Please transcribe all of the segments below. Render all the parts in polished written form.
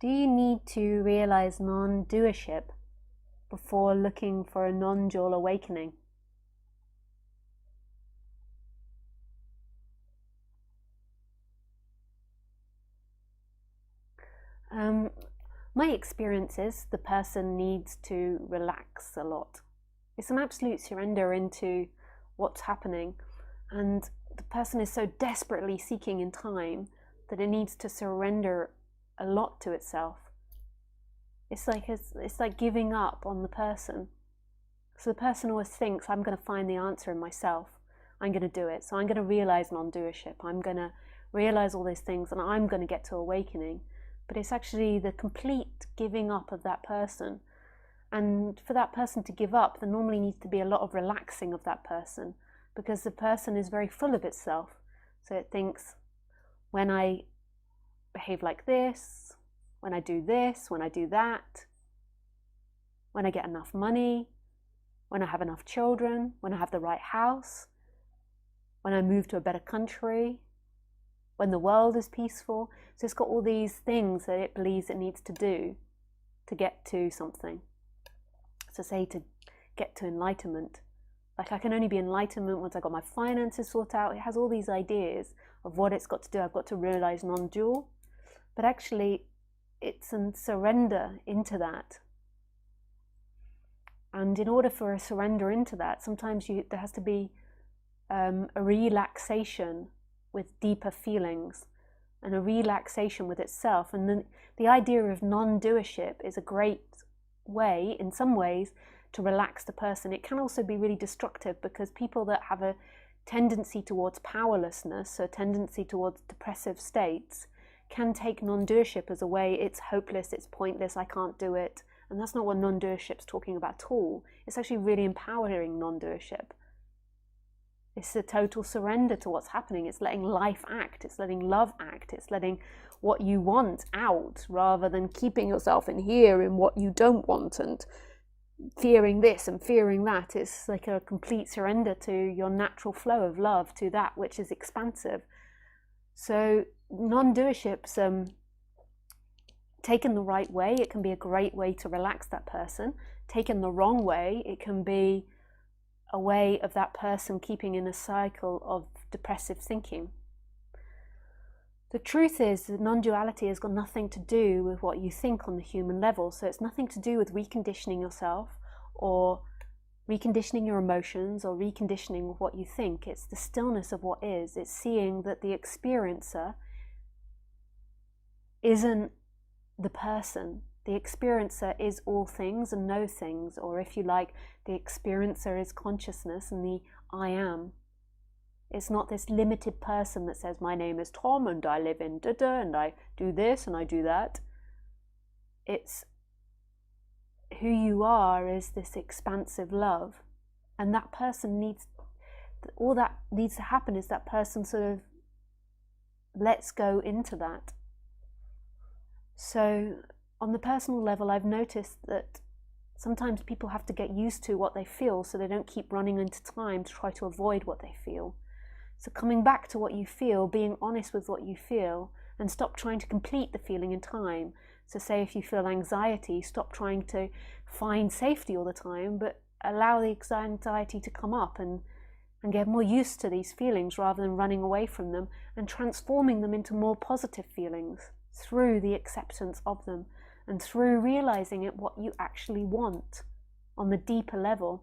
Do you need to realize non-doership before looking for a non-dual awakening? My experience is the person needs to relax a lot. It's an absolute surrender into what's happening, and the person is so desperately seeking in time that it needs to surrender a lot to itself. It's like giving up on the person. So the person always thinks, I'm going to find the answer in myself. I'm going to do it. So I'm going to realize non-doership. I'm going to realize all these things, and I'm going to get to awakening. But it's actually the complete giving up of that person. And for that person to give up, there normally needs to be a lot of relaxing of that person, because the person is very full of itself. So it thinks, when I behave like this, when I do this, when I do that, when I get enough money, when I have enough children, when I have the right house, when I move to a better country, when the world is peaceful. So it's got all these things that it believes it needs to do to get to something. So say to get to enlightenment. Like, I can only be enlightenment once I got my finances sorted out. It has all these ideas of what it's got to do. I've got to realize non-dual. But actually, it's a surrender into that. And in order for a surrender into that, sometimes there has to be a relaxation with deeper feelings, and a relaxation with itself. And then the idea of non-doership is a great way, in some ways, to relax the person. It can also be really destructive, because people that have a tendency towards powerlessness, so a tendency towards depressive states, can take non-doership as a way, it's hopeless, it's pointless, I can't do it. And that's not what non-doership's talking about at all. It's actually really empowering non-doership. It's a total surrender to what's happening. It's letting life act. It's letting love act. It's letting what you want out, rather than keeping yourself in here in what you don't want and fearing this and fearing that. It's like a complete surrender to your natural flow of love, to that which is expansive. So non-doership's taken the right way, it can be a great way to relax that person. Taken the wrong way, it can be a way of that person keeping in a cycle of depressive thinking. The truth is that non-duality has got nothing to do with what you think on the human level. So it's nothing to do with reconditioning yourself, or reconditioning your emotions, or reconditioning what you think. It's the stillness of what is. It's seeing that the experiencer isn't the person. The experiencer is all things and no things, or if you like, the experiencer is consciousness and the I am. It's not this limited person that says, my name is Tom and I live in da-da and I do this and I do that. It's who you are is this expansive love. And that person needs, all that needs to happen is that person sort of lets go into that. So on the personal level, I've noticed that sometimes people have to get used to what they feel, so they don't keep running into time to try to avoid what they feel. So coming back to what you feel, being honest with what you feel, and stop trying to complete the feeling in time. So say if you feel anxiety, stop trying to find safety all the time, but allow the anxiety to come up and get more used to these feelings rather than running away from them, and transforming them into more positive feelings through the acceptance of them, and through realizing it what you actually want on the deeper level.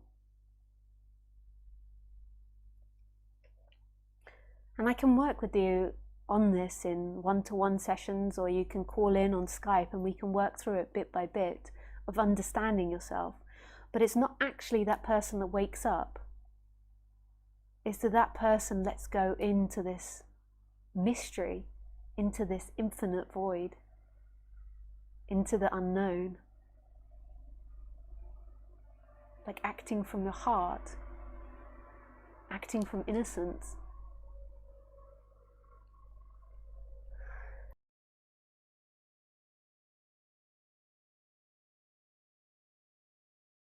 And I can work with you on this in one-to-one sessions, or you can call in on Skype and we can work through it bit by bit of understanding yourself. But it's not actually that person that wakes up. It's that person lets go into this mystery, into this infinite void, into the unknown. Like acting from your heart, acting from innocence.